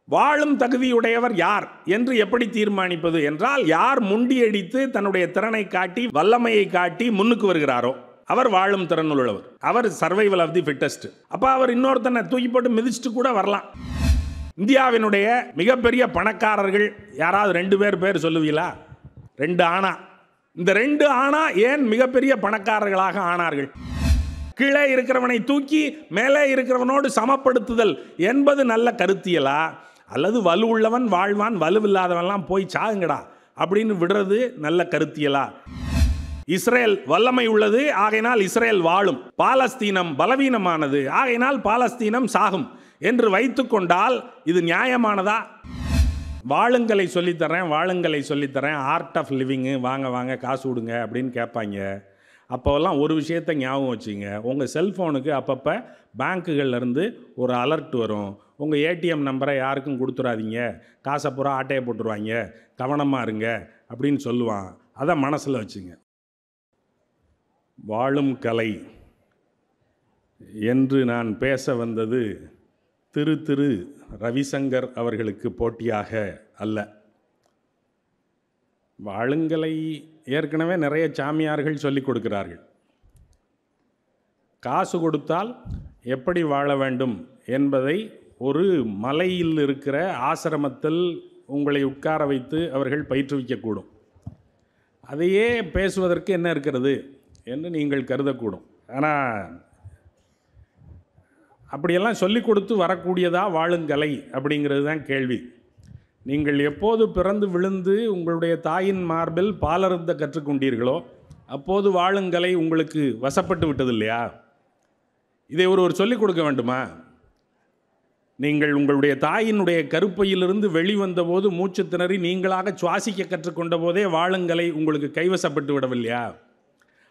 வாழும் தகுதியுடையவர் யார் என்று எப்படி தீர்மானிப்பது என்றால், யார் முண்டியடித்து தன்னுடைய திறனை காட்டி வல்லமையை காட்டி முன்னுக்கு வருகிறாரோ அவர் வாழும் திறன் உள்ளவர், அவர் சர்வைவல் ஆஃப் தி ஃபிட்டஸ்ட். அப்போ அவர் இன்னொருத்தனை தூக்கி போட்டு மிதிச்சுட்டு கூட வரலாம். இந்தியாவினுடைய மிகப்பெரிய பணக்காரர்கள் யாராவது 2 பேர் சொல்லுவீங்களா? 2 ஆணா. இந்த 2 ஆணா ஏன் மிகப்பெரிய பணக்காரர்களாக ஆனார்கள்? கீழே இருக்கிறவனை தூக்கி மேலே இருக்கிறவனோடு சமப்படுத்துதல் என்பது நல்ல கருத்தியலா, அல்லது வலு உள்ளவன் வாழ்வான் வலுவில்லாதவன்லாம் போய் சாகுங்கடா அப்படின்னு விடுறது நல்ல கருத்தியலா? இஸ்ரேல் வல்லமை உள்ளது, ஆகையினால் இஸ்ரேல் வாழும். பாலஸ்தீனம் பலவீனமானது, ஆகையினால் பாலஸ்தீனம் சாகும் என்று வைத்துக்கொண்டால் இது நியாயமானதா? வாழுங்களை சொல்லித்தரேன், வாழுங்களை சொல்லித்தரேன், ஆர்ட் ஆஃப் லிவிங்கு, வாங்க வாங்க காசு விடுங்க அப்படின்னு கேட்பாங்க. அப்போல்லாம் ஒரு விஷயத்தை ஞாபகம் வச்சுங்க, உங்கள் செல்ஃபோனுக்கு அப்பப்போ பேங்க்குகள்லேருந்து ஒரு அலர்ட் வரும். உங்கள் ஏடிஎம் நம்பரை யாருக்கும் கொடுத்துடாதீங்க, காசை பூரா ஆட்டையை போட்டுருவாங்க, கவனமாக இருங்க அப்படின்னு சொல்லுவான். அதை மனசில் வச்சுங்க. வாழும் கலை என்று நான் பேச வந்தது திரு ரவிசங்கர் அவர்களுக்கு போட்டியாக அல்ல. வாழுங்கலை ஏற்கனவே நிறைய சாமியார்கள் சொல்லிக் கொடுக்கிறார்கள். காசு கொடுத்தால் எப்படி வாழ வேண்டும் என்பதை ஒரு மலையில் இருக்கிற ஆசிரமத்தில் உங்களை உட்கார வைத்து அவர்கள் பயிற்றுவிக்கக்கூடும். அதையே பேசுவதற்கு என்ன இருக்கிறது என்று நீங்கள் கருதக்கூடும். ஆனால் அப்படியெல்லாம் சொல்லிக் கொடுத்து வரக்கூடியதா வாழுங்கலை அப்படிங்கிறது தான் கேள்வி. நீங்கள் எப்போது பிறந்து விழுந்து உங்களுடைய தாயின் மார்பில் பாலருந்த கற்றுக்கொண்டீர்களோ அப்போது வாழுங்கலை உங்களுக்கு வசப்பட்டு விட்டது இல்லையா? இதை ஒருவர் சொல்லிக் கொடுக்க வேண்டுமா? நீங்கள் உங்களுடைய தாயினுடைய கருப்பையிலிருந்து வெளிவந்தபோது மூச்சு திணறி நீங்களாக சுவாசிக்க கற்றுக்கொண்ட போதே வாழுங்கலை உங்களுக்கு கைவசப்பட்டு விடவில்லையா?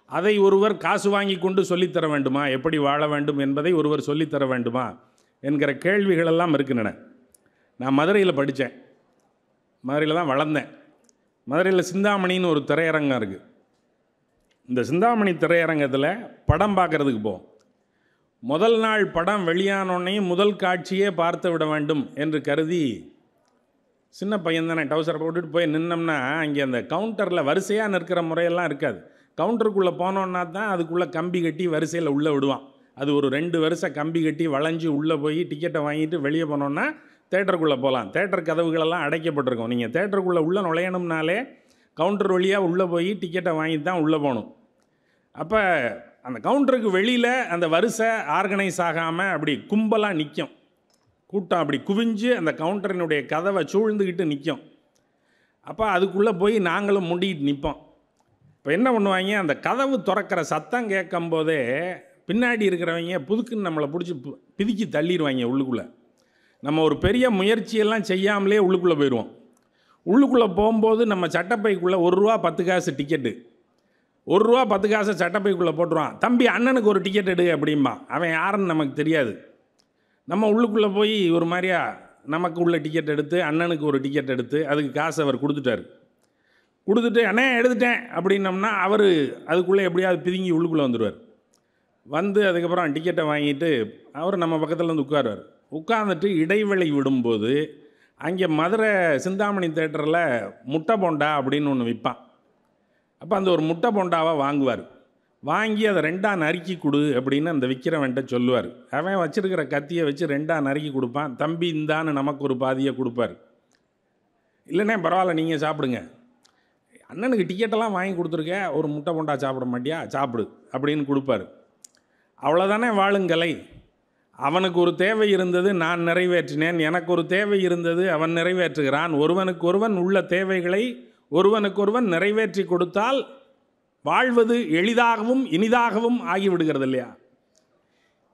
அதை ஒருவர் காசு வாங்கி கொண்டு சொல்லித்தர வேண்டுமா? எப்படி வாழ வேண்டும் என்பதை ஒருவர் சொல்லித்தர வேண்டுமா என்கிற கேள்விகளெல்லாம் இருக்கின்றன. நான் மதுரையில் படித்தேன், மதுரையில் தான் வளர்ந்தேன். மதுரையில் சிந்தாமணின்னு ஒரு திரையரங்கம் இருக்குது. இந்த சிந்தாமணி திரையரங்கத்தில் படம் பார்க்குறதுக்கு போவோம். முதல் நாள் படம் வெளியானோடனையும் முதல் காட்சியே பார்த்து விட வேண்டும் என்று கருதி, சின்ன பையன் தானே, டவுசரை போட்டுட்டு போய் நின்னோம்னா அங்கே அந்த கவுண்டரில் வரிசையாக நிற்கிற முறையெல்லாம் இருக்காது. கவுண்டருக்குள்ளே போனோன்னா தான் அதுக்குள்ளே கம்பி கட்டி வரிசையில் உள்ளே விடுவான். அது ஒரு 2 வருஷம் கம்பி கட்டி வளைஞ்சு உள்ளே போய் டிக்கெட்டை வாங்கிட்டு வெளியே போனோன்னா தேட்டருக்குள்ளே போகலாம். தேட்டர் கதவுகளெல்லாம் அடைக்கப்பட்டிருக்கும். நீங்கள் தேட்டருக்குள்ளே உள்ளே நுழையணும்னாலே கவுண்டர் வழியாக உள்ளே போய் டிக்கெட்டை வாங்கி தான் உள்ளே போகணும். அப்போ அந்த கவுண்டருக்கு வெளியில் அந்த வரிசை ஆர்கனைஸ் ஆகாமல் அப்படி கும்பலாக நிற்கும். கூட்டம் அப்படி குவிஞ்சு அந்த கவுண்டரினுடைய கதவை சூழ்ந்துக்கிட்டு நிற்கும். அப்போ அதுக்குள்ளே போய் நாங்களும் முண்டிக்கிட்டு நிற்போம். இப்போ என்ன பண்ணுவாங்க, அந்த கதவு திறக்கிற சத்தம் கேட்கும் போதே பின்னாடி இருக்கிறவங்க புதுக்குன்னு நம்மளை பிடிச்சி பிதுக்கி தள்ளிடுவாங்க உள்ளுக்குள்ளே. நம்ம ஒரு பெரிய முயற்சியெல்லாம் செய்யாமலே உள்ளுக்குள்ளே போயிடுவோம். உள்ளுக்குள்ளே போகும்போது நம்ம சட்டப்பைக்குள்ளே ₹1 10 காசு டிக்கெட்டு, ₹1 10 காசை சட்டப்பைக்குள்ளே போட்டுருவான். தம்பி அண்ணனுக்கு ஒரு டிக்கெட் எடு அப்படிம்பா. அவன் யாருன்னு நமக்கு தெரியாது. நம்ம உள்ளுக்குள்ளே போய் ஒரு மாதிரியா நமக்கு உள்ள டிக்கெட் எடுத்து அண்ணனுக்கு ஒரு டிக்கெட் எடுத்து அதுக்கு காசு அவர் கொடுத்துட்டார். கொடுத்துட்டு அண்ணே எடுத்துட்டேன் அப்படின்னம்னா அவர் அதுக்குள்ளே எப்படியாவது பிதுங்கி உள்ளுக்குள்ளே வந்துடுவார். வந்து அதுக்கப்புறம் டிக்கெட்டை வாங்கிட்டு அவர் நம்ம பக்கத்தில் வந்து உட்காருவார். உட்காந்துட்டு இடைவெளி விடும்போது அங்கே மதுரை சிந்தாமணி தேட்டரில் முட்டை போண்டா அப்படின்னு ஒன்று விற்பான். அப்போ அந்த ஒரு முட்டை போண்டாவை வாங்குவார். வாங்கி அதை 2ஆ நறுக்கி கொடு அப்படின்னு அந்த விற்கிறவன்ட்ட சொல்லுவார். அவன் வச்சுருக்கிற கத்தியை வச்சு 2ஆ நறுக்கி கொடுப்பான். தம்பி இந்தான்னு நமக்கு ஒரு பாதியை கொடுப்பார். இல்லைண்ணே பரவாயில்ல நீங்கள் சாப்பிடுங்க, அண்ணனுக்கு டிக்கெட்டெல்லாம் வாங்கி கொடுத்துருக்க, ஒரு முட்டை போண்டா சாப்பிட மாட்டியா, சாப்பிடு அப்படின்னு கொடுப்பார். அவ்வளோதானே வாழுங்கலை. அவனுக்கு ஒரு தேவை இருந்தது, நான் நிறைவேற்றினேன். எனக்கு ஒரு தேவை இருந்தது, அவன் நிறைவேற்றுகிறான். ஒருவனுக்கொருவன் உள்ள தேவைகளை ஒருவனுக்கொருவன் நிறைவேற்றி கொடுத்தால் வாழ்வது எளிதாகவும் இனிதாகவும் ஆகிவிடுகிறது இல்லையா?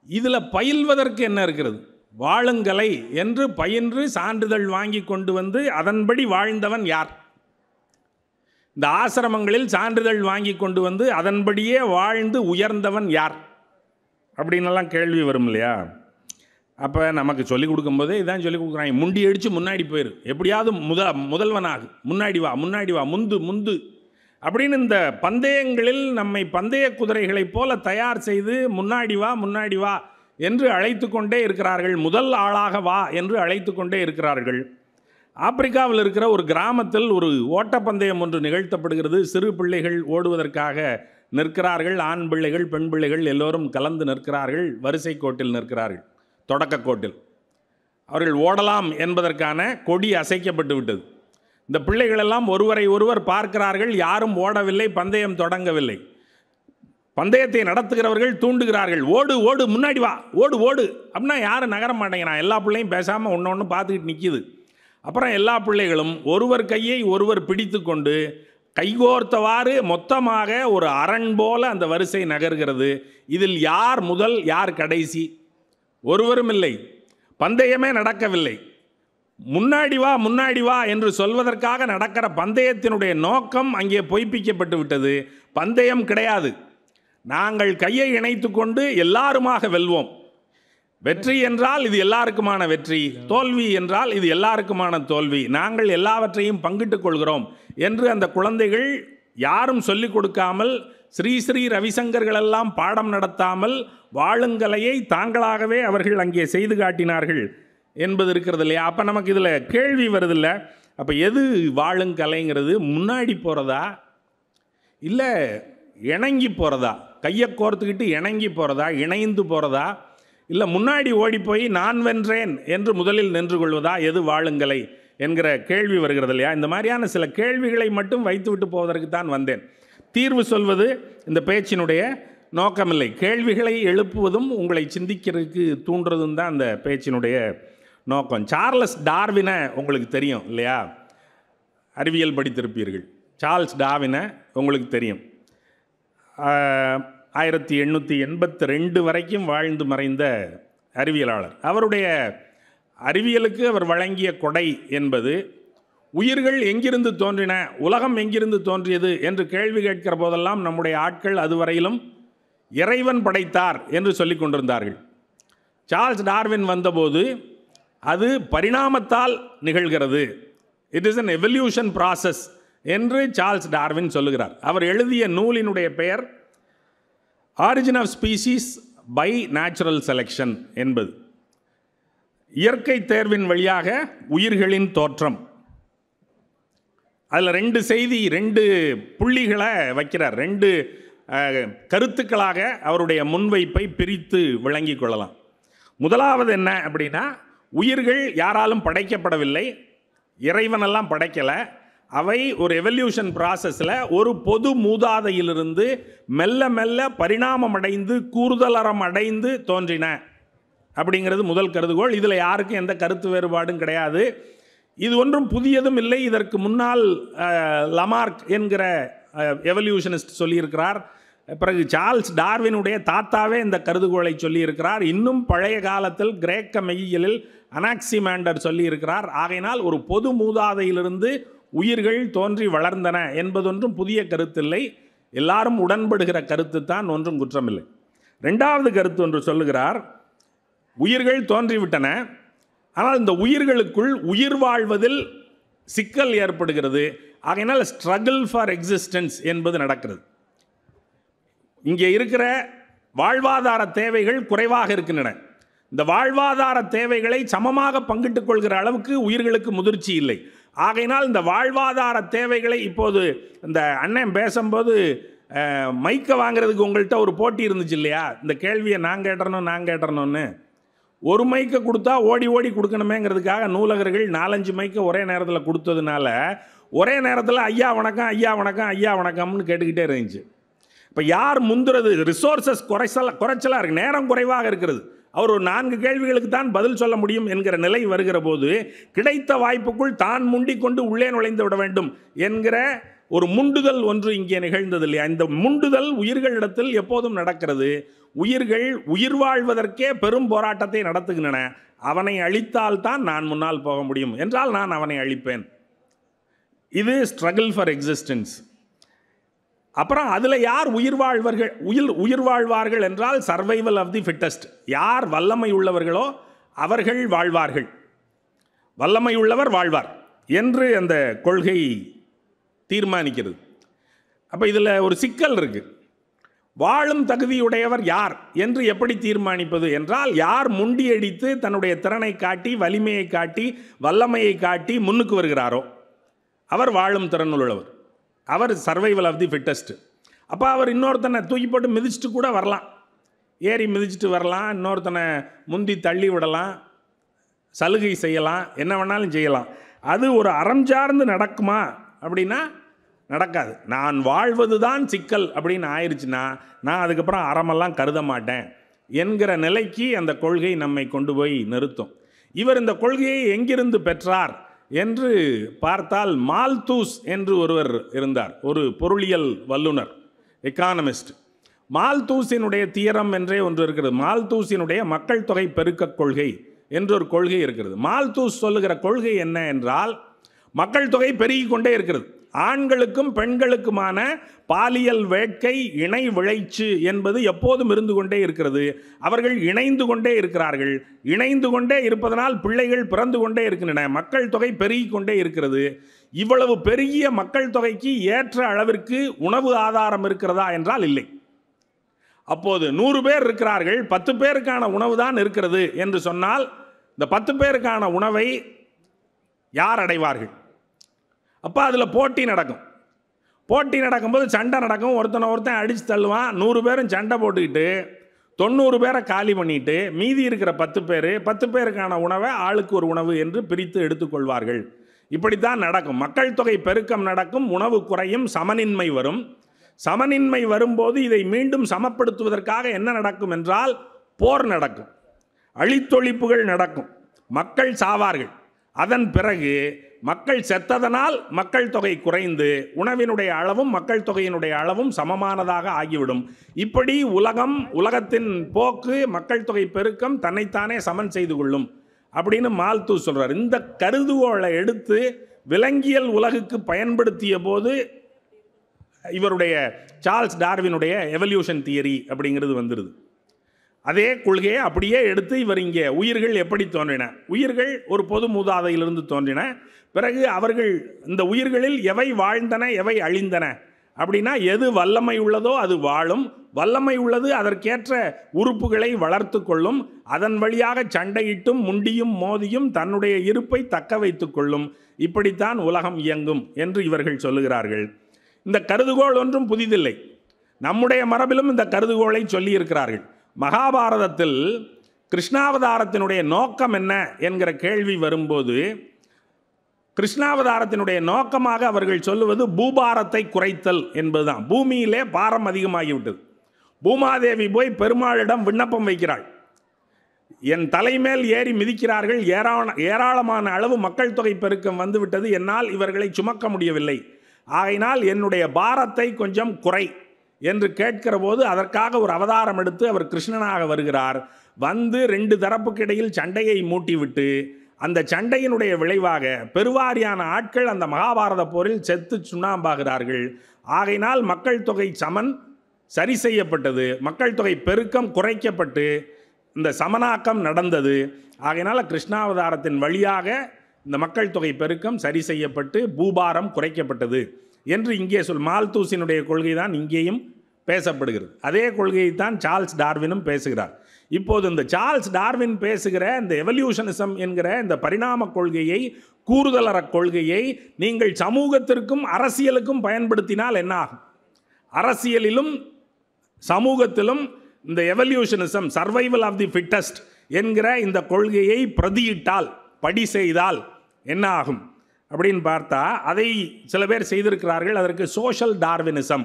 இதில் பயில்வதற்கு என்ன இருக்கிறது? வாழுங்கலை என்று பயின்று சான்றிதழ் வாங்கி கொண்டு வந்து அதன்படி வாழ்ந்தவன் யார்? இந்த ஆசிரமங்களில் சான்றிதழ் வாங்கி கொண்டு வந்து அதன்படியே வாழ்ந்து உயர்ந்தவன் யார் அப்படின்னெல்லாம் கேள்வி வரும் இல்லையா? அப்போ நமக்கு சொல்லிக் கொடுக்கும்போதே இதான் சொல்லிக் கொடுக்குறாங்க. முண்டி அடித்து முன்னாடி போயிரு, எப்படியாவது முதல்வனாகு, முன்னாடி வா முன்னாடி வா, முந்து முந்து அப்படின்னு இந்த பந்தயங்களில் நம்மை பந்தய குதிரைகளைப் போல தயார் செய்து முன்னாடி வா என்று அழைத்து கொண்டே இருக்கிறார்கள். முதல் ஆளாக வா என்று அழைத்து கொண்டே இருக்கிறார்கள். ஆப்பிரிக்காவில் இருக்கிற ஒரு கிராமத்தில் ஒரு ஓட்டப்பந்தயம் ஒன்று நிகழ்த்தப்படுகிறது. சிறு பிள்ளைகள் ஓடுவதற்காக நிற்கிறார்கள். ஆண் பிள்ளைகள், பெண் பிள்ளைகள் எல்லோரும் கலந்து நிற்கிறார்கள். வரிசை கோட்டில் நிற்கிறார்கள். தொடக்க கோட்டில் அவர்கள் ஓடலாம் என்பதற்கான கொடி அசைக்கப்பட்டு விட்டது. இந்த பிள்ளைகளெல்லாம் ஒருவரை ஒருவர் பார்க்கிறார்கள். யாரும் ஓடவில்லை, பந்தயம் தொடங்கவில்லை. பந்தயத்தை நடத்துகிறவர்கள் தூண்டுகிறார்கள். ஓடு ஓடு, முன்னாடி வா, ஓடு ஓடு அப்படின்னா யாரும் நகர மாட்டேங்கிறான். எல்லா பிள்ளையும் பேசாமல் ஒன்று ஒன்று பார்த்துக்கிட்டு நிற்கிது. அப்புறம் எல்லா பிள்ளைகளும் ஒருவர் கையை ஒருவர் பிடித்து கொண்டு கைகோர்த்தவாறு மொத்தமாக ஒரு அரண் போல அந்த வரிசை நகர்கிறது. இதில் யார் முதல் யார் கடைசி ஒருவரும் இல்லை. பந்தயமே நடக்கவில்லை. முன்னாடி வா என்று சொல்வதற்காக நடக்கிற பந்தயத்தினுடைய நோக்கம் அங்கே பொய்ப்பிக்கப்பட்டு விட்டது. பந்தயம் கிடையாது. நாங்கள் கையை இணைத்து கொண்டு எல்லாருமாக வெல்வோம். வெற்றி என்றால் இது எல்லாருக்குமான வெற்றி, தோல்வி என்றால் இது எல்லாருக்குமான தோல்வி. நாங்கள் எல்லாவற்றையும் பங்கிட்டுக் கொள்கிறோம் என்று அந்த குழந்தைகள் யாரும் சொல்லிக் கொடுக்காமல், ஸ்ரீ ஸ்ரீ ரவிசங்கர்களெல்லாம் பாடம் நடத்தாமல் வாழுங்கலையை தாங்களாகவே அவர்கள் அங்கே செய்து காட்டினார்கள் என்பது இருக்கிறது இல்லையா? அப்போ நமக்கு இதில் கேள்வி வருதில்ல, அப்போ எது வாழுங்கலைங்கிறது? முன்னாடி போகிறதா இல்லை இணங்கி போகிறதா? கையை கோர்த்துக்கிட்டு இணங்கி போகிறதா, இணைந்து போகிறதா, இல்லை முன்னாடி ஓடி போய் நான் வென்றேன் என்று முதலில் நின்று கொள்வதா? எது வாழுங்கலை என்கிற கேள்வி வருகிறது இல்லையா? இந்த மாதிரியான சில கேள்விகளை மட்டும் வைத்துவிட்டு போவதற்கு தான் வந்தேன். தீர்வு சொல்வது இந்த பேச்சினுடைய நோக்கமில்லை. கேள்விகளை எழுப்புவதும் உங்களை சிந்திக்கிறதுக்கு தூண்டுறதும் தான் அந்த பேச்சினுடைய நோக்கம். சார்லஸ் டார்வினை உங்களுக்கு தெரியும் இல்லையா? அறிவியல் படித்திருப்பீர்கள். சார்ல்ஸ் டார்வினை உங்களுக்கு தெரியும். 1882 வரைக்கும் வாழ்ந்து மறைந்த அறிவியலாளர். அவருடைய அறிவியலுக்கு அவர் வழங்கிய கொடை என்பது உயிர்கள் எங்கிருந்து தோன்றின, உலகம் எங்கிருந்து தோன்றியது என்று கேள்வி கேட்கிற போதெல்லாம் நம்முடைய ஆட்கள் அதுவரையிலும் இறைவன் படைத்தார் என்று சொல்லிக் கொண்டிருந்தார்கள். சார்ல்ஸ் டார்வின் வந்தபோது அது பரிணாமத்தால் நிகழ்கிறது, it is an evolution process என்று சார்ல்ஸ் டார்வின் சொல்லுகிறார். அவர் எழுதிய நூலினுடைய பெயர் origin of species by natural selection என்பது. இயற்கை தேர்வின் வழியாக உயிர்களின் தோற்றம். அதில் 2 செய்தி, 2 புள்ளிகளை வைக்கிறார். 2 கருத்துக்களாக அவருடைய முன்வைப்பை பிரித்து விளங்கி கொள்ளலாம். முதலாவது என்ன அப்படின்னா, உயிர்கள் யாராலும் படைக்கப்படவில்லை, இறைவனெல்லாம் படைக்கலை. அவை ஒரு எவல்யூஷன் ப்ராசஸில் ஒரு பொது மூதாதையிலிருந்து மெல்ல மெல்ல பரிணாமம் அடைந்து கூறுதலறம் அடைந்து தோன்றின அப்படிங்கிறது முதல் கருதுகோள். இதில் யாருக்கும் எந்த கருத்து வேறுபாடும் கிடையாது. இது ஒன்றும் புதியதும் இல்லை. இதற்கு முன்னால் லமார்க் என்கிற எவல்யூஷனிஸ்ட் சொல்லியிருக்கிறார். பிறகு சார்ல்ஸ் டார்வினுடைய தாத்தாவே இந்த கருதுகோளை சொல்லியிருக்கிறார். இன்னும் பழைய காலத்தில் கிரேக்க மெய்யியலில் அனாக்சிமாண்டர் சொல்லியிருக்கிறார். ஆகையினால் ஒரு பொது மூதாதையிலிருந்து உயிர்கள் தோன்றி வளர்ந்தன என்பதொன்றும் புதிய கருத்தில்லை. எல்லாரும் உடன்படுகிற கருத்து தான், ஒன்றும் குற்றமில்லை. 2வது கருத்து ஒன்று சொல்லுகிறார், உயிர்கள் தோன்றிவிட்டன, ஆனால் இந்த உயிர்களுக்குள் உயிர் வாழ்வதில் சிக்கல் ஏற்படுகிறது. ஆகையினால் ஸ்ட்ரகிள் ஃபார் எக்ஸிஸ்டன்ஸ் என்பது நடக்கிறது. இங்கே இருக்கிற வாழ்வாதார தேவைகள் குறைவாக இருக்கின்றன. இந்த வாழ்வாதார தேவைகளை சமமாக பங்கிட்டுக் கொள்கிற அளவுக்கு உயிர்களுக்கு முதிர்ச்சி இல்லை. ஆகையினால் இந்த வாழ்வாதார தேவைகளை, இப்போது இந்த அண்ணன் பேசும்போது மைக்கை வாங்கிறதுக்கு உங்கள்கிட்ட ஒரு போட்டி இருந்துச்சு இல்லையா? இந்த கேள்வியை நான் கேட்டறணும்னு ஒரு மைக்கை கொடுத்தா ஓடி ஓடி கொடுக்கணுமேங்கிறதுக்காக நூலகர்கள் 4-5 மைக்கை ஒரே நேரத்தில் கொடுத்ததுனால ஒரே நேரத்தில் ஐயா வணக்கம் ஐயா வணக்கம் ஐயா வணக்கம்னு கேட்டுக்கிட்டே இருந்துச்சு. இப்போ யார் முந்துறது? ரிசோர்ஸஸ் குறைச்சலாக இருக்குது, நேரம் குறைவாக இருக்கிறது. அவர் ஒரு 4 கேள்விகளுக்கு தான் பதில் சொல்ல முடியும் என்கிற நிலை வருகிற போது கிடைத்த வாய்ப்புக்குள் தான் முண்டிக் கொண்டு உள்ளே நுழைந்து விட வேண்டும் என்கிற ஒரு முண்டுதல் ஒன்று இங்கே நிகழ்ந்தது இல்லையா? இந்த முண்டுதல் உயிர்களிடத்தில் எப்போதும் நடக்கிறது. உயிர்கள் உயிர் வாழ்வதற்கே பெரும் போராட்டத்தை நடத்துகின்றன. அவனை அழித்தால்தான் நான் முன்னால் போக முடியும் என்றால் நான் அவனை அழிப்பேன். இது ஸ்ட்ரகிள் ஃபார் எக்ஸிஸ்டன்ஸ். அப்புறம் அதில் யார் உயிர் வாழ்வார்கள் என்றால் சர்வைவல் ஆஃப் தி ஃபிட்டஸ்ட். யார் வல்லமை உள்ளவர்களோ அவர்கள் வாழ்வார்கள், வல்லமை உள்ளவர் வாழ்வார் என்று அந்த கொள்கை தீர்மானிக்கிறது. அப்போ இதில் ஒரு சிக்கல் இருக்குது. வாழும் தகுதியுடையவர் யார் என்று எப்படி தீர்மானிப்பது என்றால், யார் முண்டியடித்து தன்னுடைய திறனை காட்டி, வலிமையை காட்டி, வல்லமையை காட்டி முன்னுக்கு வருகிறாரோ அவர் வாழும் திறன் உள்ளவர். அவர் சர்வைவல் ஆஃப் தி ஃபிட்டஸ்ட். அப்போ அவர் இன்னொருத்தனை தூக்கி போட்டு மிதிச்சுட்டு கூட வரலாம், ஏறி மிதிச்சுட்டு வரலாம், இன்னொருத்தனை முந்தி தள்ளி விடலாம், சலுகை செய்யலாம், என்ன வேணாலும் செய்யலாம். அது ஒரு அறம் சார்ந்து நடக்குமா அப்படின்னா நடக்காது. நான் வாழ்வது தான் சிக்கல் அப்படின்னு ஆயிடுச்சுன்னா நான் அதுக்கப்புறம் அறமெல்லாம் கருத மாட்டேன் என்கிற நிலைக்கு அந்த கொள்கை நம்மை கொண்டு போய் நிறுத்தும். இவர் இந்த கொள்கையை எங்கிருந்து பெற்றார் என்று பார்த்தால், மால்தூஸ் என்று ஒருவர் இருந்தார், ஒரு பொருளியல் வல்லுனர், எக்கானமிஸ்ட். மால்தூஸினுடைய தியரம் என்றே ஒன்று இருக்கிறது. மால்தூஸினுடைய மக்கள் தொகை பெருக்க கொள்கை என்று ஒரு கொள்கை இருக்கிறது. மால்தூஸ் சொல்லுகிற கொள்கை என்ன என்றால், மக்கள் தொகை பெருகி கொண்டே இருக்கிறது. ஆண்களுக்கும் பெண்களுக்குமான பாலியல் வேட்கை, இணை விளைச்சு என்பது எப்போதும் இருந்து கொண்டே இருக்கிறது. அவர்கள் இணைந்து கொண்டே இருக்கிறார்கள். இணைந்து கொண்டே இருப்பதனால் பிள்ளைகள் பிறந்து கொண்டே இருக்கின்றன. மக்கள் தொகை பெருகி கொண்டே இருக்கிறது. இவ்வளவு பெருகிய மக்கள் தொகைக்கு ஏற்ற அளவிற்கு உணவு ஆதாரம் இருக்கிறதா என்றால் இல்லை. அப்போது 100 பேர் இருக்கிறார்கள், 10 பேருக்கான உணவு தான் இருக்கிறது என்று சொன்னால், இந்த 10 பேருக்கான உணவை யார் அடைவார்கள்? அப்போ அதில் போட்டி நடக்கும். போட்டி நடக்கும்போது சண்டை நடக்கும். ஒருத்தன் அடித்து தள்ளுவான். 100 பேரும் சண்டை போட்டுக்கிட்டு 90 பேரை காலி பண்ணிட்டு மீதி இருக்கிற 10 பேர் 10 பேருக்கான உணவை ஆளுக்கு ஒரு உணவு என்று பிரித்து எடுத்துக்கொள்வார்கள். இப்படித்தான் நடக்கும். மக்கள் தொகை பெருக்கம் நடக்கும், உணவு குறையும், சமனின்மை வரும். சமனின்மை வரும்போது இதை மீண்டும் சமப்படுத்துவதற்காக என்ன நடக்கும் என்றால், போர் நடக்கும், அழித்தொழிப்புகள் நடக்கும், மக்கள் சாவார்கள். அதன் பிறகு மக்கள் செத்ததனால் மக்கள் தொகை குறைந்து உணவினுடைய அளவும் மக்கள் தொகையினுடைய அளவும் சமமானதாக ஆகிவிடும். இப்படி உலகத்தின் போக்கு, மக்கள் தொகை பெருக்கம் தன்னைத்தானே சமன் செய்து கொள்ளும் அப்படின்னு மால்தூஸ் சொல்றார். இந்த கருதுகோளை எடுத்து விலங்கியல் உலகுக்கு பயன்படுத்திய போது இவருடைய சார்ல்ஸ் டார்வினுடைய எவல்யூஷன் தியரி அப்படிங்கிறது வந்துடுது. அதே கொள்கையை அப்படியே எடுத்து இவர் இங்கே உயிர்கள் எப்படி தோன்றின, உயிர்கள் ஒரு பொது மூதாதையிலிருந்து தோன்றின, பிறகு அவர்கள் இந்த உயிர்களில் எவை வாழ்ந்தன எவை அழிந்தன அப்படின்னா, எது வல்லமை உள்ளதோ அது வாழும், வல்லமை உள்ளது அதற்கேற்ற உறுப்புகளை வளர்த்து கொள்ளும், அதன் வழியாக சண்டையிட்டும் முண்டியும் மோதியும் தன்னுடைய இருப்பை தக்க வைத்து கொள்ளும். இப்படித்தான் உலகம் இயங்கும் என்று இவர்கள் சொல்லுகிறார்கள். இந்த கருதுகோள் ஒன்றும் புதிதில்லை. நம்முடைய மரபிலும் இந்த கருதுகோளை சொல்லியிருக்கிறார்கள். மகாபாரதத்தில் கிருஷ்ணாவதாரத்தினுடைய நோக்கம் என்ன என்கிற கேள்வி வரும்போது, கிருஷ்ணாவதாரத்தினுடைய நோக்கமாக அவர்கள் சொல்லுவது பூபாரத்தை குறைத்தல் என்பதுதான். பூமியிலே பாரம் அதிகமாகிவிட்டது. பூமாதேவி போய் பெருமாளிடம் விண்ணப்பம் வைக்கிறாள். என் தலைமேல் ஏறி மிதிக்கிறார்கள், ஏராளமான அளவு மக்கள் தொகை பெருக்கம் வந்துவிட்டது, என்னால் இவர்களை சுமக்க முடியவில்லை, ஆகையினால் என்னுடைய பாரத்தை கொஞ்சம் குறை என்று கேட்கிற போது அதற்காக ஒரு அவதாரம் எடுத்து அவர் கிருஷ்ணனாக வருகிறார். வந்து 2 தரப்புக்கு இடையில் சண்டையை மூட்டிவிட்டு அந்த சண்டையினுடைய விளைவாக பெருவாரியான ஆட்கள் அந்த மகாபாரத போரில் செத்து சுண்ணாம்பாகிறார்கள். ஆகையினால் மக்கள் தொகை சமன் சரி செய்யப்பட்டது, மக்கள் தொகை பெருக்கம் குறைக்கப்பட்டு இந்த சமனாக்கம் நடந்தது. ஆகையினால் கிருஷ்ணாவதாரத்தின் வழியாக இந்த மக்கள் தொகை பெருக்கம் சரி செய்யப்பட்டு பூபாரம் குறைக்கப்பட்டது என்று இங்கே மால்தூஸினுடைய கொள்கை தான் இங்கேயும் பேசப்படுகிறது. அதே கொள்கையை தான் சார்ல்ஸ் டார்வினும் பேசுகிறார். இப்போது இந்த சார்ல்ஸ் டார்வின் பேசுகிற இந்த எவல்யூஷனிசம் என்கிற இந்த பரிணாம கொள்கையை, கூறுதலற கொள்கையை நீங்கள் சமூகத்திற்கும் அரசியலுக்கும் பயன்படுத்தினால் என்ன ஆகும்? அரசியலிலும் சமூகத்திலும் இந்த evolutionism, survival of the fittest என்கிற இந்த கொள்கையை பிரதியிட்டால், படி செய்தால் என்ன ஆகும் அப்படின்னு பார்த்தா, அதை சில பேர் செய்திருக்கிறார்கள். அதற்கு சோஷியல் டார்வினிசம்,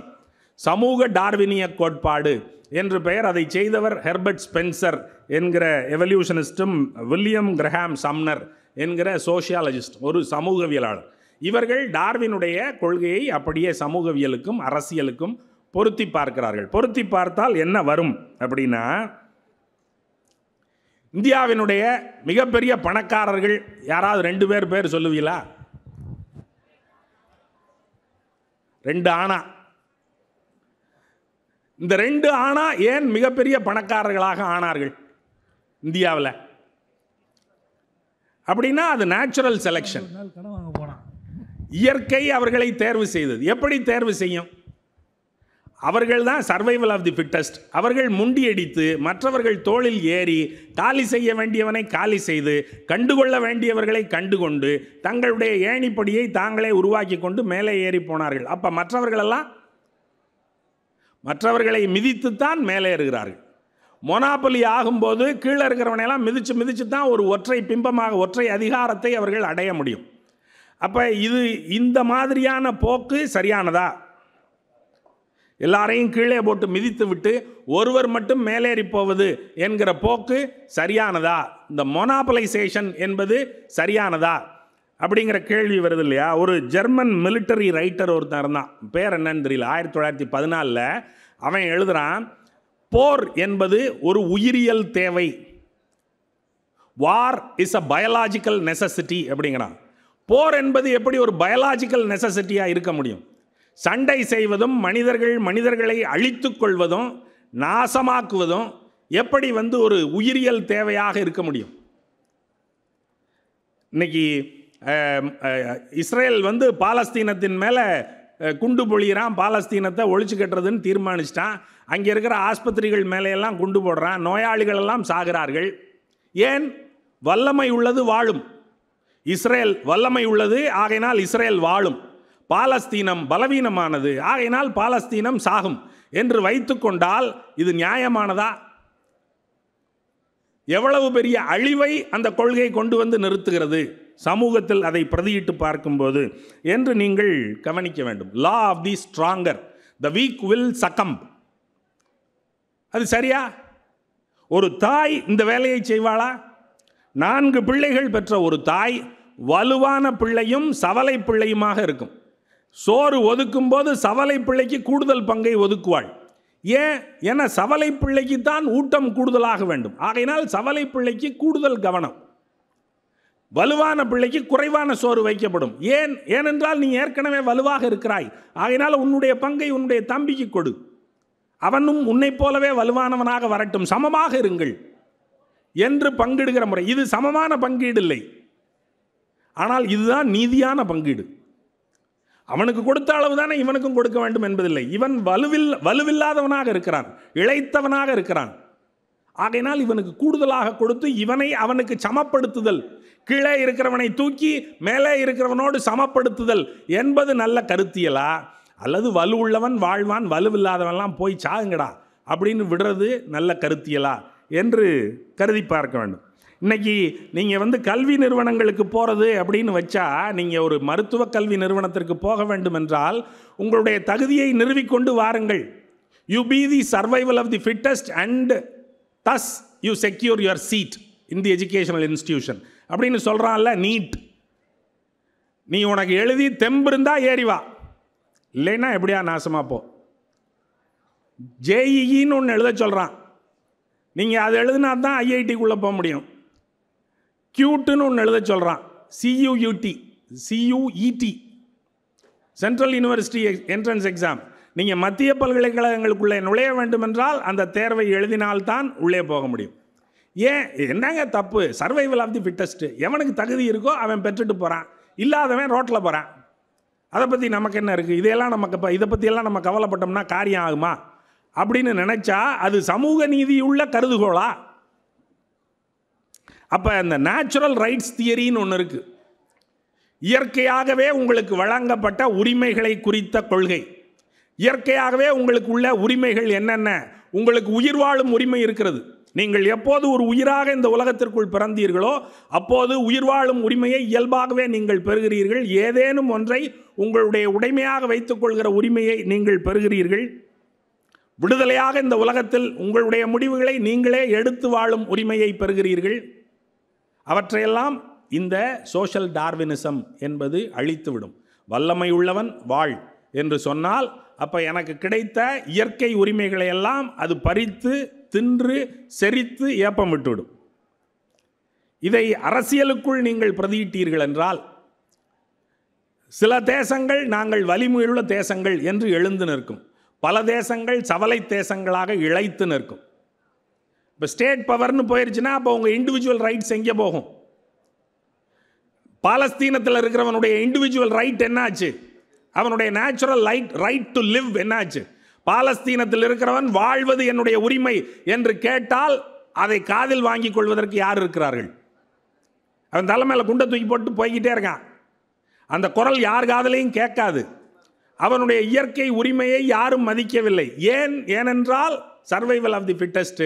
சமூக டார்வினிய கோட்பாடு என்று பெயர். அதை செய்தவர் ஹெர்பர்ட் ஸ்பென்சர் என்கிற எவல்யூஷனிஸ்டும் வில்லியம் கிரஹாம் சம்னர் என்கிற சோஷியாலஜிஸ்ட், ஒரு சமூகவியலாளர். இவர்கள் டார்வினுடைய கொள்கையை அப்படியே சமூகவியலுக்கும் அரசியலுக்கும் பொருத்தி பார்க்கிறார்கள். பொருத்தி பார்த்தால் என்ன வரும் அப்படின்னா, இந்தியாவினுடைய மிகப்பெரிய பணக்காரர்கள் யாராவது 2 பேர் சொல்லுவீங்களா? 2 ஆணா. இந்த 2 ஆணா ஏன் மிகப்பெரிய பணக்காரர்களாக ஆனார்கள் இந்தியாவில் அப்படின்னா, அது நேச்சுரல் செலெக்ஷன், இயற்கை அவர்களை தேர்வு செய்தது. எப்படி தேர்வு செய்யும்? அவர்கள் தான் சர்வைவல் ஆஃப் தி ஃபிட்டஸ்ட். அவர்கள் முண்டியடித்து மற்றவர்கள் தோளில் ஏறி காலி செய்ய வேண்டியவனை காலி செய்து கண்டுகொள்ள வேண்டியவர்களை கண்டுகொண்டு தங்களுடைய ஏணிப்படியை தாங்களே உருவாக்கி கொண்டு மேலே ஏறி போனார்கள். அப்போ மற்றவர்களை மிதித்துத்தான் மேலே ஏறுகிறார்கள். மொனாபலி ஆகும்போது கீழே இருக்கிறவனையெல்லாம் மிதித்து தான் ஒரு ஒற்றை பிம்பமாக ஒற்றை அதிகாரத்தை அவர்கள் அடைய முடியும். அப்போ இந்த மாதிரியான போக்கு சரியானதா? எல்லாரையும் கீழே போட்டு மிதித்து விட்டு ஒருவர் மட்டும் மேலேறி போவது என்கிற போக்கு சரியானதா? இந்த மொனாபலைசேஷன் என்பது சரியானதா அப்படிங்கிற கேள்வி வருது இல்லையா? ஒரு ஜெர்மன் மிலிட்டரி ரைட்டர் ஒருத்தர் இருந்தான், பேர் என்னன்னு தெரியல, 1914 அவன் எழுதுகிறான், போர் என்பது ஒரு உயிரியல் தேவை. War is a biological necessity அப்படிங்கிறான். போர் என்பது எப்படி ஒரு பயாலாஜிக்கல் நெசசிட்டியாக இருக்க முடியும்? சண்டை செய்வதும் மனிதர்களை அழித்து கொள்வதும் நாசமாக்குவதும் எப்படி ஒரு உயிரியல் தேவையாக இருக்க முடியும்? இன்னைக்கு இஸ்ரேல் பாலஸ்தீனத்தின் மேலே குண்டு பொழிகிறான், பாலஸ்தீனத்தை ஒழிச்சு கட்டுறதுன்னு தீர்மானிச்சிட்டான். அங்கே இருக்கிற ஆஸ்பத்திரிகள் மேலையெல்லாம் குண்டு போடுறான், நோயாளிகள் எல்லாம் சாகிறார்கள். ஏன்? வல்லமை உள்ளது வாழும். இஸ்ரேல் வல்லமை உள்ளது, ஆகையினால் இஸ்ரேல் வாழும். பாலஸ்தீனம் பலவீனமானது, ஆகையினால் பாலஸ்தீனம் சாகும் என்று வைத்து கொண்டால் இது நியாயமானதா? எவ்வளவு பெரிய அழிவை அந்த கொள்கை கொண்டு வந்து நிறுத்துகிறது சமூகத்தில், அதை பிரதியிட்டு பார்க்கும்போது என்று நீங்கள் கவனிக்க வேண்டும். Law of the stronger, the weak will succumb. அது சரியா? ஒரு தாய் இந்த வேலையை செய்வாளா? 4 பிள்ளைகள் பெற்ற ஒரு தாய் வலுவான பிள்ளையும் சவலை பிள்ளையுமாக இருக்கும். சோறு ஒதுக்கும் போது சவலை பிள்ளைக்கு கூடுதல் பங்கை ஒதுக்குவாள். ஏன்? ஏன்னா சவலை பிள்ளைக்கு தான் ஊட்டம் கூடுதலாக வேண்டும். ஆகையினால் சவலை பிள்ளைக்கு கூடுதல் கவனம், வலுவான பிள்ளைக்கு குறைவான சோறு வைக்கப்படும். ஏனென்றால் நீ ஏற்கனவே வலுவாக இருக்கிறாய், ஆகையினால் உன்னுடைய பங்கை உன்னுடைய தம்பிக்கு கொடு, அவனும் உன்னை போலவே வலுவானவனாக வரட்டும், சமமாக இருங்கள் என்று பங்கிடுகிற முறை. இது சமமான பங்கீடு இல்லை, ஆனால் இதுதான் நீதியான பங்கீடு. அவனுக்கு கொடுத்த அளவு தானே இவனுக்கும் கொடுக்க வேண்டும் என்பதில்லை. இவன் வலுவில்லாதவனாக இருக்கிறான், இளைத்தவனாக இருக்கிறான், ஆகையினால் இவனுக்கு கூடுதலாக கொடுத்து இவனை அவனுக்கு சமப்படுத்துதல், கீழே இருக்கிறவனை தூக்கி மேலே இருக்கிறவனோடு சமப்படுத்துதல் என்பது நல்ல கருத்தியலா? அல்லது வலு உள்ளவன் வாழ்வான், வலுவில்லாதவன்லாம் போய் சாகுங்கடா அப்படின்னு விடுறது நல்ல கருத்தியலா என்று கருதி பார்க்க வேண்டும். இன்றைக்கி நீங்கள் கல்வி நிறுவனங்களுக்கு போகிறது அப்படின்னு வச்சா, நீங்கள் ஒரு மருத்துவ கல்வி நிறுவனத்திற்கு போக வேண்டும் என்றால் உங்களுடைய தகுதியை நிறுவிக்கொண்டு வாருங்கள். You be the survival of the fittest and thus you secure your seat in the educational institution அப்படின்னு சொல்கிறான்ல நீட். நீ உனக்கு எழுதி தெம்பு இருந்தால் ஏறி வா, இல்லைன்னா எப்படியா நாசமாக போ. ஜேஇன்னு ஒன்று எழுத சொல்கிறான், நீங்கள் அது எழுதினா தான் ஐஐடிக்குள்ளே போக முடியும். கியூட்டுன்னு ஒன்று எழுத சொல்கிறான், CUET central university entrance exam. நீங்கள் மத்திய பல்கலைக்கழகங்களுக்குள்ளே நுழைய வேண்டும் என்றால் அந்த தேர்வை எழுதினால்தான் உள்ளே போக முடியும். ஏன்? என்னங்க தப்பு? Survival of the fittest. எவனுக்கு தகுதி இருக்கோ அவன் பெற்றுட்டு போகிறான், இல்லாதவன் ரோட்டில் போகிறான். அதை பற்றி நமக்கு என்ன இருக்குது? இதை பற்றியெல்லாம் நம்ம கவலைப்பட்டோம்னா காரியம் ஆகுமா அப்படின்னு நினச்சா அது சமூக நீதியுள்ள கருதுகோளா? அப்போ அந்த நேச்சுரல் ரைட்ஸ் தியரின்னு ஒன்று இருக்குது. இயற்கையாகவே உங்களுக்கு வழங்கப்பட்ட உரிமைகளை குறித்த கொள்கை. இயற்கையாகவே உங்களுக்கு உள்ள உரிமைகள் என்னென்ன? உங்களுக்கு உயிர் வாழும் உரிமை இருக்கிறது. நீங்கள் எப்போது ஒரு உயிராக இந்த உலகத்திற்குள் பிறந்தீர்களோ அப்போது உயிர் வாழும் உரிமையை இயல்பாகவே நீங்கள் பெறுகிறீர்கள். ஏதேனும் ஒன்றை உங்களுடைய உடைமையாக வைத்துக் கொள்கிற உரிமையை நீங்கள் பெறுகிறீர்கள். விடுதலையாக இந்த உலகத்தில் உங்களுடைய முடிவுகளை நீங்களே எடுத்து வாழும் உரிமையை பெறுகிறீர்கள். அவற்றையெல்லாம் இந்த சோஷியல் டார்வினிசம் என்பது அழித்துவிடும். வல்லமை உள்ளவன் வாழ் என்று சொன்னால் அப்போ எனக்கு கிடைத்த இயற்கை உரிமைகளை எல்லாம் அது பறித்து தின்று செரித்து ஏப்பம் விட்டுவிடும். இதை அரசியலுக்குள் நீங்கள் பிரதியிட்டீர்கள் என்றால் சில தேசங்கள் நாங்கள் வலிமையுள்ள தேசங்கள் என்று எழுந்து நிற்கும், பல தேசங்கள் சவலை தேசங்களாக இழைத்து நிற்கும். இப்போ ஸ்டேட் பவர்னு போயிடுச்சுன்னா அப்போ உங்கள் இண்டிவிஜுவல் ரைட்ஸ் எங்கே போகும்? பாலஸ்தீனத்தில் இருக்கிறவனுடைய இண்டிவிஜுவல் ரைட் என்னாச்சு? அவனுடைய நேச்சுரல் ரைட் டு லிவ் என்னாச்சு? பாலஸ்தீனத்தில் இருக்கிறவன் வாழ்வது என்னுடைய உரிமை என்று கேட்டால் அதை காதில் வாங்கிக் கொள்வதற்கு யார் இருக்கிறார்கள்? அவன் தலைமையில் குண்டை தூக்கி போட்டு போய்கிட்டே இருக்கான். அந்த குரல் யார் காதலையும் கேட்காது. அவனுடைய இயற்கை உரிமையை யாரும் மதிக்கவில்லை. ஏனென்றால் சர்வைவல் ஆஃப் தி ஃபிட்டஸ்ட்.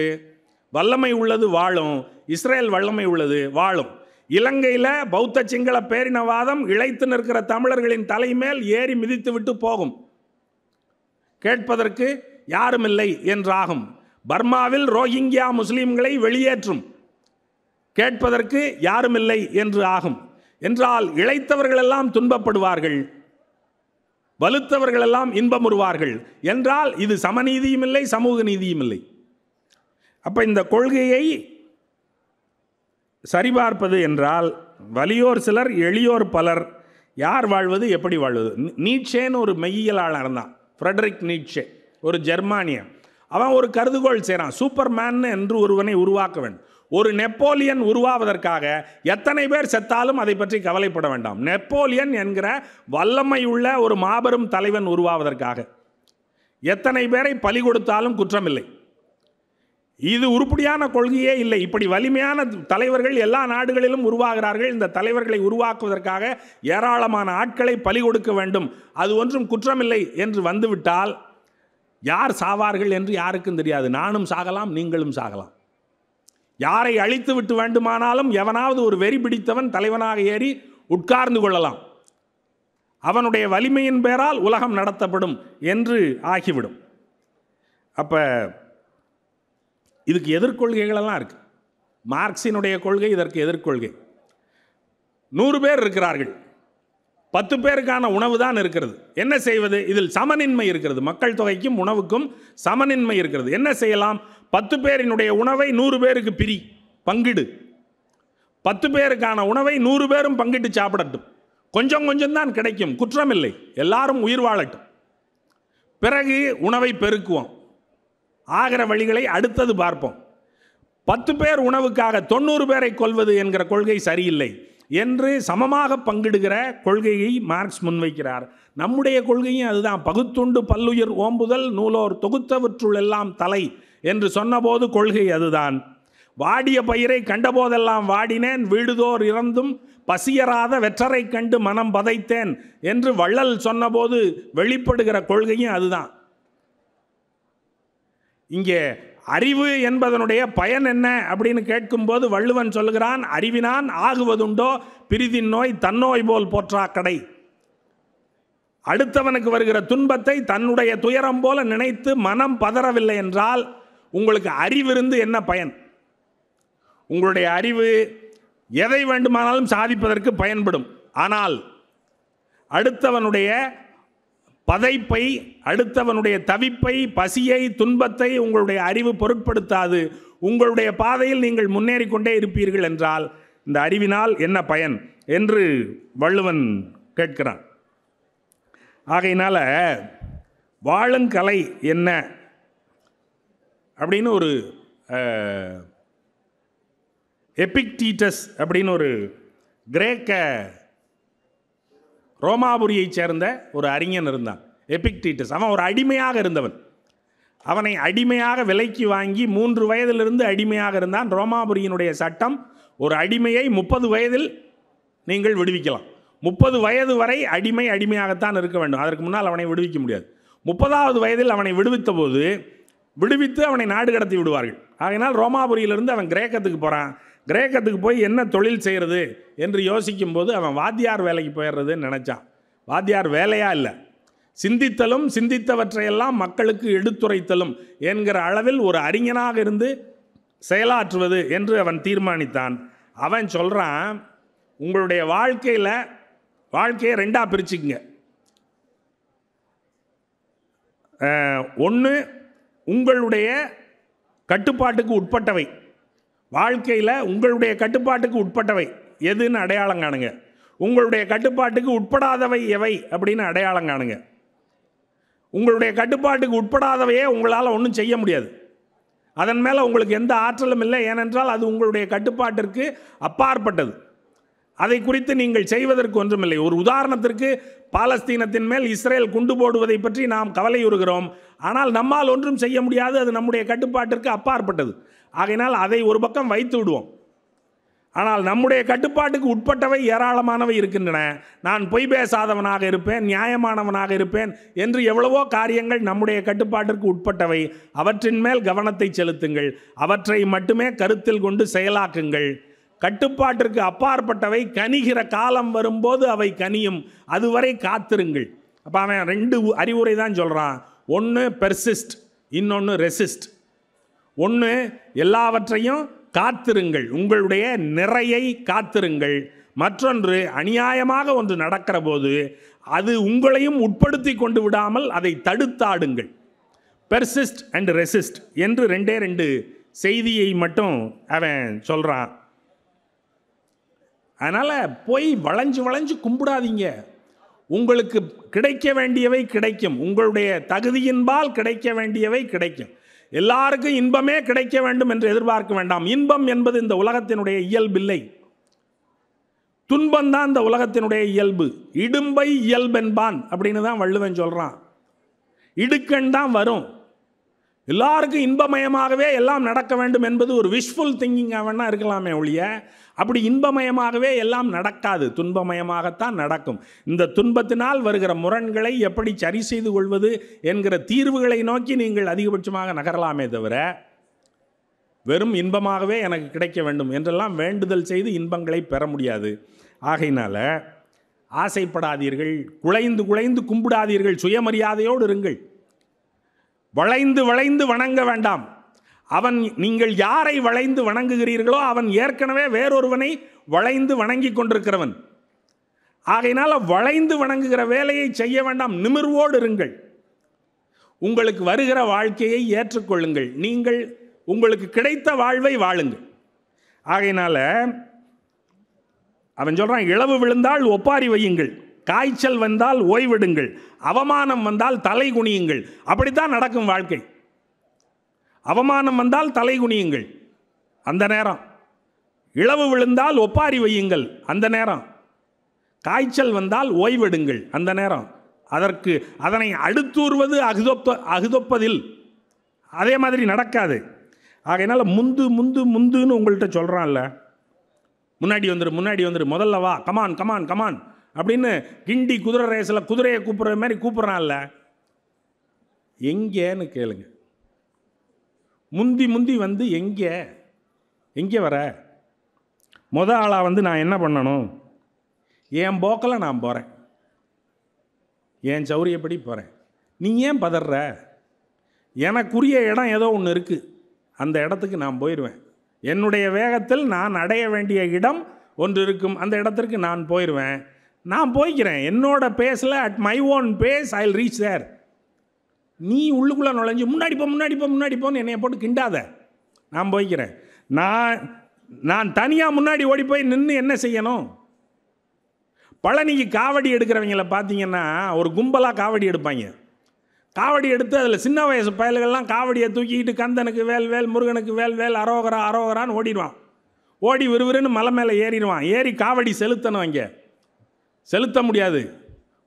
வல்லமை உள்ளது வாழும், இஸ்ரேல் வல்லமை உள்ளது வாழும். இலங்கையில் பௌத்த சிங்கள பேரினவாதம் இழைத்து நிற்கிற தமிழர்களின் தலைமேல் ஏறி மிதித்து விட்டு போகும். கேட்பதற்கு யாரும் இல்லை என்றாகும். பர்மாவில் ரோஹிங்கியா முஸ்லீம்களை வெளியேற்றும். கேட்பதற்கு யாரும் இல்லை என்று ஆகும். என்றால் இழைத்தவர்களெல்லாம் துன்பப்படுவார்கள், வலுத்தவர்களெல்லாம் இன்பமுறுவார்கள். என்றால் இது சமநீதியும் இல்லை, சமூக நீதியும் இல்லை. அப்போ இந்த கொள்கையை சரிபார்ப்பது என்றால் வலியோர் சிலர் எளியோர் பலர், யார் வாழ்வது எப்படி வாழ்வது? நீட்சேன்னு ஒரு மெய்யியலாளர் தான், ஃப்ரெட்ரிக் நீட்சே, ஒரு ஜெர்மானியன். அவன் ஒரு கருதுகோள் செய்கிறான், சூப்பர்மேன் என்று ஒருவனை உருவாக்க வேண்டும். ஒரு நெப்போலியன் உருவாவதற்காக எத்தனை பேர் செத்தாலும் அதை பற்றி கவலைப்பட வேண்டாம். நெப்போலியன் என்கிற வல்லமையுள்ள ஒரு மாபெரும் தலைவன் உருவாவதற்காக எத்தனை பேரை பலி கொடுத்தாலும் குற்றமில்லை. இது உருப்படியான கொள்கையே இல்லை. இப்படி வலிமையான தலைவர்கள் எல்லா நாடுகளிலும் உருவாகிறார்கள். இந்த தலைவர்களை உருவாக்குவதற்காக ஏராளமான ஆட்களை பலி கொடுக்க வேண்டும், அது ஒன்றும் குற்றமில்லை என்று வந்துவிட்டால் யார் சாவார்கள் என்று யாருக்கும் தெரியாது. நானும் சாகலாம், நீங்களும் சாகலாம். யாரை அழித்து விட்டு வேண்டுமானாலும் எவனாவது ஒரு வெறி பிடித்தவன் தலைவனாக ஏறி உட்கார்ந்து கொள்ளலாம். அவனுடைய வலிமையின் பேரால் உலகம் நடத்தப்படும் என்று ஆகிவிடும். அப்போ இதுக்கு எதிர்கொள்கைகளெல்லாம் இருக்குது. மார்க்சினுடைய கொள்கை இதற்கு எதிர்கொள்கை. 100 பேர் இருக்கிறார்கள், 10 பேருக்கான உணவு தான் இருக்கிறது. என்ன செய்வது? இதில் சமநின்மை இருக்கிறது. மக்கள் தொகைக்கும் உணவுக்கும் சமநின்மை இருக்கிறது. என்ன செய்யலாம்? 10 பேரினுடைய உணவை 100 பேருக்கு பங்கிடு. 10 பேருக்கான உணவை 100 பேரும் பங்கிட்டு சாப்பிடட்டும். கொஞ்சம் கொஞ்சம் தான் கிடைக்கும், குற்றமில்லை, எல்லாரும் உயிர் வாழட்டும். பிறகு உணவை பெருக்குவோம். ஆகிற வழிகளை அடுத்தது பார்ப்போம். 10 பேர் உணவுக்காக 90 பேரை கொல்வது என்கிற கொள்கை சரியில்லை என்று சமமாக பங்கிடுகிற கொள்கையை மார்க்ஸ் முன்வைக்கிறார். நம்முடைய கொள்கையும் அதுதான். பகுத்துண்டு பல்லுயிர் ஓம்புதல் நூலோர் தொகுத்தவற்றுள் எல்லாம் தலை என்று சொன்னபோது கொள்கை அதுதான். வாடிய பயிரை கண்டபோதெல்லாம் வாடினேன், வீடுதோர் இறந்தும் பசியராத வெற்றரை கண்டு மனம் பதைத்தேன் என்று வள்ளல் சொன்னபோது வெளிப்படுகிற கொள்கையும் அதுதான். இங்கே அறிவு என்பதனுடைய பயன் என்ன அப்படின்னு கேட்கும்போது வள்ளுவன் சொல்லுகிறான், அறிவினான் ஆகுவதுண்டோ பிரிதின் நோய் தன்னோய் போல் போற்றா கடை. அடுத்தவனுக்கு வருகிற துன்பத்தை தன்னுடைய துயரம் போல நினைத்து மனம் பதறவில்லை என்றால் உங்களுக்கு அறிவிருந்து என்ன பயன்? உங்களுடைய அறிவு எதை வேண்டுமானாலும் சாதிப்பதற்கு பயன்படும். ஆனால் அடுத்தவனுடைய பதைப்பை, அடுத்தவனுடைய தவிப்பை, பசியை, துன்பத்தை உங்களுடைய அறிவு பொருட்படுத்தாது. உங்களுடைய பாதையில் நீங்கள் முன்னேறி கொண்டே இருப்பீர்கள் என்றால் இந்த அறிவினால் என்ன பயன் என்று வள்ளுவன் கேட்கிறான். ஆகையினால வாழுங்கலை என்ன அப்படின்னு ஒரு எபிக்டீட்டஸ் அப்படின்னு ஒரு கிரேக்க ரோமாபுரியைச் சேர்ந்த ஒரு அறிஞன் இருந்தான், எபிக்டீட்டஸ். அவன் ஒரு அடிமையாக இருந்தவன். அவனை அடிமையாக விலைக்கு வாங்கி 3 வயதிலிருந்து அடிமையாக இருந்தான். ரோமாபுரியினுடைய சட்டம் ஒரு அடிமையை 30 வயதில் நீங்கள் விடுவிக்கலாம். 30 வயது வரை அடிமையாகத்தான் இருக்க வேண்டும். அதற்கு முன்னால் அவனை விடுவிக்க முடியாது. 30வது வயதில் அவனை விடுவித்து அவனை நாடு கடத்தி விடுவார்கள். ஆகையினால் ரோமாபுரியிலிருந்து அவன் கிரேக்கத்துக்கு போகிறான். கிரேக்கத்துக்கு போய் என்ன தொழில் செய்கிறது என்று யோசிக்கும்போது அவன் வாத்தியார் வேலைக்கு போயிடுறதுன்னு நினச்சான். வாத்தியார் வேலையா இல்லை, சிந்தித்தலும் சிந்தித்தவற்றையெல்லாம் மக்களுக்கு எடுத்துரைத்தலும் என்கிற அளவில் ஒரு அறிஞனாக இருந்து செயலாற்றுவது என்று அவன் தீர்மானித்தான். அவன் சொல்கிறான், உங்களுடைய வாழ்க்கையை 2ஆக பிரிச்சுக்குங்க. ஒன்று உங்களுடைய கட்டுப்பாட்டுக்கு உட்பட்டவை. வாழ்க்கையில் உங்களுடைய கட்டுப்பாட்டுக்கு உட்பட்டவை எதுன்னு அடையாளம் காணுங்க. உங்களுடைய கட்டுப்பாட்டுக்கு உட்படாதவை எவை அப்படின்னு அடையாளம் காணுங்க. உங்களுடைய கட்டுப்பாட்டுக்கு உட்படாதவையே உங்களால் ஒன்றும் செய்ய முடியாது. அதன் மேலே உங்களுக்கு எந்த ஆற்றலும் இல்லை. ஏனென்றால் அது உங்களுடைய கட்டுப்பாட்டிற்கு அப்பாற்பட்டது. அதை குறித்து நீங்கள் செய்வதற்கு ஒன்றுமில்லை. ஒரு உதாரணத்திற்கு, பாலஸ்தீனத்தின் மேல் இஸ்ரேல் குண்டு போடுவதை பற்றி நாம் கவலையுறுகிறோம். ஆனால் நம்மால் ஒன்றும் செய்ய முடியாது, அது நம்முடைய கட்டுப்பாட்டிற்கு அப்பாற்பட்டது. ஆகையினால் அதை ஒரு பக்கம் வைத்து விடுவோம். ஆனால் நம்முடைய கட்டுப்பாட்டுக்கு உட்பட்டவை ஏராளமானவை இருக்கின்றன. நான் பொய் பேசாதவனாக இருப்பேன், நியாயமானவனாக இருப்பேன் என்று எவ்வளவோ காரியங்கள் நம்முடைய கட்டுப்பாட்டிற்கு உட்பட்டவை. அவற்றின் மேல் கவனத்தை செலுத்துங்கள், அவற்றை மட்டுமே கருத்தில் கொண்டு செயலாக்குங்கள். கட்டுப்பாட்டிற்கு அப்பாற்பட்டவை கனிகிற காலம் வரும்போது அவை கனியும், அதுவரை காத்திருங்கள். அப்போ அவன் 2 அறிவுரை தான் சொல்கிறான். ஒன்று பெர்சிஸ்ட், இன்னொன்று ரெசிஸ்ட். ஒன்று எல்லாவற்றையும் காத்திருங்கள், உங்களுடைய நிறையை காத்திருங்கள். மற்றொன்று, அநியாயமாக ஒன்று நடக்கிற போது அது உங்களையும் உட்படுத்தி கொண்டு விடாமல் அதை தடுத்தாடுங்கள். பெர்சிஸ்ட் அண்ட் ரெசிஸ்ட் என்று 2 செய்தியை மட்டும் அவன் சொல்கிறான். அதனால் போய் வளைஞ்சு வளைஞ்சு கும்பிடாதீங்க. உங்களுக்கு கிடைக்க வேண்டியவை கிடைக்கும், உங்களுடைய தகுதியின்பால் கிடைக்க வேண்டியவை கிடைக்கும். எல்லாருக்கும் இன்பமே கிடைக்க வேண்டும் என்று எதிர்பார்க்க வேண்டாம். இன்பம் என்பது இந்த உலகத்தினுடைய இயல்பில்லை, துன்பம்தான் இந்த உலகத்தினுடைய இயல்பு. இடும்பை இயல்பென்பான் அப்படின்னு தான் வள்ளுவன் சொல்கிறான். இடுக்கண் தான் வரும். எல்லாருக்கும் இன்பமயமாகவே எல்லாம் நடக்க வேண்டும் என்பது ஒரு விஷஃபுல் திங்கிங்காக வேணா இருக்கலாமே ஒழிய, அப்படி இன்பமயமாகவே எல்லாம் நடக்காது, துன்பமயமாகத்தான் நடக்கும். இந்த துன்பத்தினால் வருகிற முரண்களை எப்படி சரி செய்து கொள்வது என்கிற தீர்வுகளை நோக்கி நீங்கள் அதிகபட்சமாக நகரலாமே தவிர, வெறும் இன்பமாகவே எனக்கு கிடைக்க வேண்டும் என்றெல்லாம் வேண்டுதல் செய்து இன்பங்களை பெற முடியாது. ஆகையினால ஆசைப்படாதீர்கள், குலைந்து குலைந்து கும்பிடாதீர்கள், சுயமரியாதையோடு இருங்கள். வளைந்து வளைந்து வணங்க வேண்டாம். நீங்கள் யாரை வளைந்து வணங்குகிறீர்களோ அவன் ஏற்கனவே வேறொருவனை வளைந்து வணங்கி கொண்டிருக்கிறவன். ஆகையினால் வளைந்து வணங்குகிற வேலையை செய்ய வேண்டாம், நிமிர்வோடு இருங்கள். உங்களுக்கு வருகிற வாழ்க்கையை ஏற்றுக்கொள்ளுங்கள், நீங்கள் உங்களுக்கு கிடைத்த வாழ்வை வாழுங்கள். ஆகையினால அவன் சொல்கிறான், இளவு விழுந்தால் ஒப்பாரி வையுங்கள், காய்ச்சல் வந்தால் ஓய்விடுங்கள், அவமானம் வந்தால் தலை குனியுங்கள். அப்படித்தான் நடக்கும் வாழ்க்கை. அவமானம் வந்தால் தலை குனியுங்கள், அந்த நேரம். இளவு விழுந்தால் ஒப்பாரி வையுங்கள், அந்த நேரம். காய்ச்சல் வந்தால் ஓய்வெடுங்கள், அந்த நேரம். அதனை அடுத்தூறுவது அகுதொப்பதில் அதே மாதிரி நடக்காது. ஆகையினால முந்து முந்து முந்துன்னு உங்கள்கிட்ட சொல்கிறான்ல, முன்னாடி வந்துரு, முதல்ல வா, கமான் கமான் கமான் அப்படின்னு கிண்டி குதிரை ரேஸில் குதிரையை கூப்பிட்ற மாதிரி கூப்பிட்றான்ல, எங்கேன்னு கேளுங்க. முந்தி முந்தி வந்து எங்கே வர? ஆளாக வந்து நான் என்ன பண்ணணும்? என் போக்கில் நான் போகிறேன், என் சௌரியப்படி போகிறேன். நீ ஏன் பதற? எனக்குரிய இடம் ஏதோ ஒன்று இருக்குது, அந்த இடத்துக்கு நான் போயிடுவேன். என்னுடைய வேகத்தில் நான் அடைய வேண்டிய இடம் ஒன்று இருக்கும், அந்த இடத்திற்கு நான் போயிடுவேன். நான் போய்க்கிறேன் என்னோட பேஸில், at my own pace I will reach there. நீ உள்ளுக்குள்ளே நுழைஞ்சு முன்னாடி போன்னு என்னைய போட்டு கிண்டாத. நான் போய்க்கிறேன். நான் தனியாக முன்னாடி ஓடி போய் நின்று என்ன செய்யணும்? பழனிக்கு காவடி எடுக்கிறவங்கள பார்த்தீங்கன்னா ஒரு கும்பலாக காவடி எடுப்பாங்க. காவடி எடுத்து அதில் சின்ன வயசு பயல்கள்லாம் காவடியை தூக்கிக்கிட்டு கந்தனுக்கு வேல் வேல், முருகனுக்கு வேல் வேல், அரோகரா அரோகரான்னு ஓடிடுவான். ஓடி விறுவிறுன்னு மலை மேலே ஏறிடுவான். ஏறி காவடி செலுத்தணும். அங்கே செலுத்த முடியாது,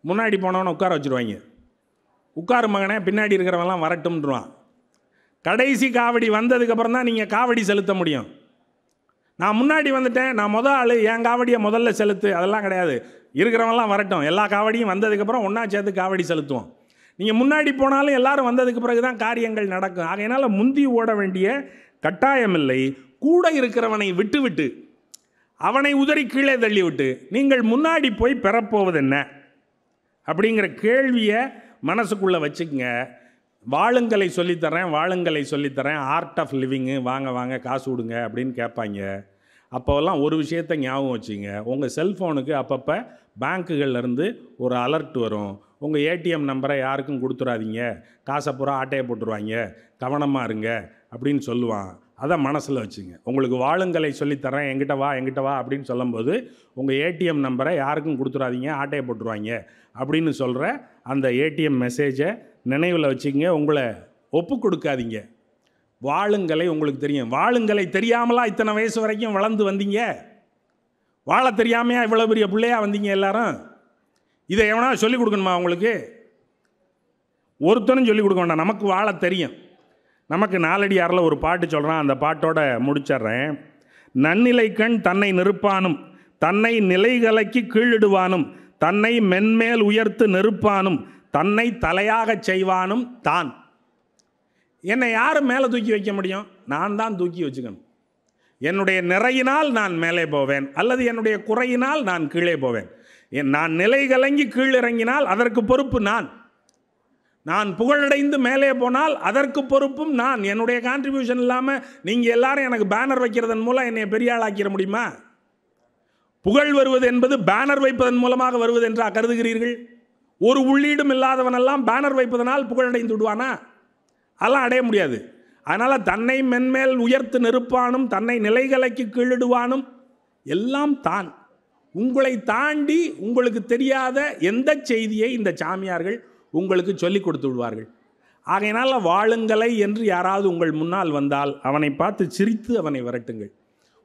முன்னாடி போனவனை உட்கார வச்சுருவாங்க. உட்காரு மகனே, பின்னாடி இருக்கிறவங்களாம் வரட்டும்ன்றான். கடைசி காவடி வந்ததுக்கப்புறம் தான் நீங்கள் காவடி செலுத்த முடியும். நான் முன்னாடி வந்துட்டேன், நான் ஆள், என் காவடியை முதல்ல செலுத்து, அதெல்லாம் கிடையாது. இருக்கிறவங்களாம் வரட்டும், எல்லா காவடியும் வந்ததுக்கப்புறம் ஒன்றா சேர்த்து காவடி செலுத்துவோம். நீங்கள் முன்னாடி போனாலும் எல்லாரும் வந்ததுக்கு பிறகு தான் காரியங்கள் நடக்கும். ஆகையினால் முந்தி ஓட வேண்டிய கட்டாயமில்லை. கூட இருக்கிறவனை விட்டு அவனை உதறி கீழே தள்ளிவிட்டு நீங்கள் முன்னாடி போய் பெறப்போவது என்ன அப்படிங்கிற கேள்வியை மனசுக்குள்ளே வச்சுக்கங்க. வாழுங்களை சொல்லித்தரேன், ஆர்ட் ஆஃப் லிவிங்கு, வாங்க காசு விடுங்க அப்படின்னு கேட்பாங்க. அப்போல்லாம் ஒரு விஷயத்தை ஞாபகம் வச்சுங்க, உங்கள் செல்ஃபோனுக்கு அப்பப்போ பேங்க்குகள்லேருந்து ஒரு அலர்ட் வரும். உங்கள் ஏடிஎம் நம்பரை யாருக்கும் கொடுத்துடாதீங்க, காசை பூரா ஆட்டையை போட்டுருவாங்க, கவனமாக இருங்க அப்படின்னு சொல்லுவான். அதை மனசில் வச்சுங்க. உங்களுக்கு வாழுங்களை சொல்லித்தரேன், எங்கிட்ட வா அப்படின்னு சொல்லும்போது உங்கள் ஏடிஎம் நம்பரை யாருக்கும் கொடுத்துடாதீங்க, ஆட்டையை போட்டுருவாங்க அப்படின்னு சொல்கிற அந்த ஏடிஎம் மெசேஜை நினைவில் வச்சுக்கங்க. உங்களை ஒப்பு கொடுக்காதீங்க. வாழுங்களை உங்களுக்கு தெரியும். வாழுங்களை தெரியாமலா இத்தனை வயசு வரைக்கும் வளர்ந்து வந்தீங்க? வாழ தெரியாமையா இவ்வளோ பெரிய பிள்ளையா வந்தீங்க எல்லாரும்? இதை எவனா சொல்லிக் கொடுக்கணுமா உங்களுக்கு? ஒருத்தனும் சொல்லிக் கொடுக்க வேண்டாம். நமக்கு வாழ தெரியும். நமக்கு நாலடியாரில் ஒரு பாட்டு சொல்கிறான், அந்த பாட்டோட முடிச்சிட்றேன். நன்னிலை கண் தன்னை நிறுப்பானும், தன்னை நிலைகலைக்கு கீழிடுவானும், தன்னை மென்மேல் உயர்த்து நெருப்பானும், தன்னை தலையாகச் செய்வானும் தான். என்னை யாரும் மேலே தூக்கி வைக்க முடியும்? நான் தான் தூக்கி வச்சுக்கணும். என்னுடைய நிறையினால் நான் மேலே போவேன், அல்லது என்னுடைய குறையினால் நான் கீழே போவேன். நான் நிலை கலங்கி கீழிறங்கினால் அதற்கு பொறுப்பு நான். நான் புகழடைந்து மேலே போனால் அதற்கு பொறுப்பும் நான். என்னுடைய கான்ட்ரிபியூஷன் இல்லாமல் நீங்கள் எல்லாரும் எனக்கு பேனர் வைக்கிறதன் மூலம் என்னை பெரிய ஆளாக்கிற முடியுமா? புகழ் வருவது என்பது பேனர் வைப்பதன் மூலமாக வருவது என்றா கருதுகிறீர்கள்? ஒரு உள்ளீடும் இல்லாதவனெல்லாம் பேனர் வைப்பதனால் புகழடைந்து விடுவானா? அதெல்லாம் அடைய முடியாது. அதனால் தன்னை மென்மேல் உயர்த்து நெருப்பானும், தன்னை நிலைகலைக்கு கீழிடுவானும் எல்லாம் தான். உங்களை தாண்டி உங்களுக்கு தெரியாத எந்த செய்தியை இந்த சாமியார்கள் உங்களுக்கு சொல்லிக் கொடுத்து விடுவார்கள். ஆகையினால் வாழுங்கலை என்று யாராவது உங்கள் முன்னால் வந்தால் அவனை பார்த்து சிரித்து அவனை விரட்டுங்கள்.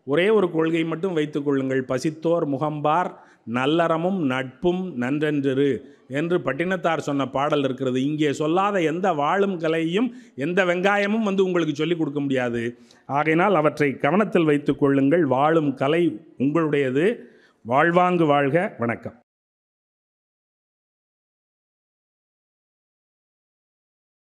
ஒரே ஒரு கொள்கை மட்டும் வைத்துக் கொள்ளுங்கள். பசித்தோர் முகம்பார் நல்லறமும் நட்பும் நன்றென்று என்று பட்டினத்தார் சொன்ன பாடல் இருக்கிறது. இங்கே சொல்லாத எந்த வாழும் கலையும் எந்த வெங்காயமும் வந்து உங்களுக்கு சொல்லிக் கொடுக்க முடியாது. ஆகையினால் அவற்றை கவனத்தில் வைத்துக் கொள்ளுங்கள். வாழும் கலை உங்களுடையது. வாழ்வாங்கு வாழ்க. வணக்கம்.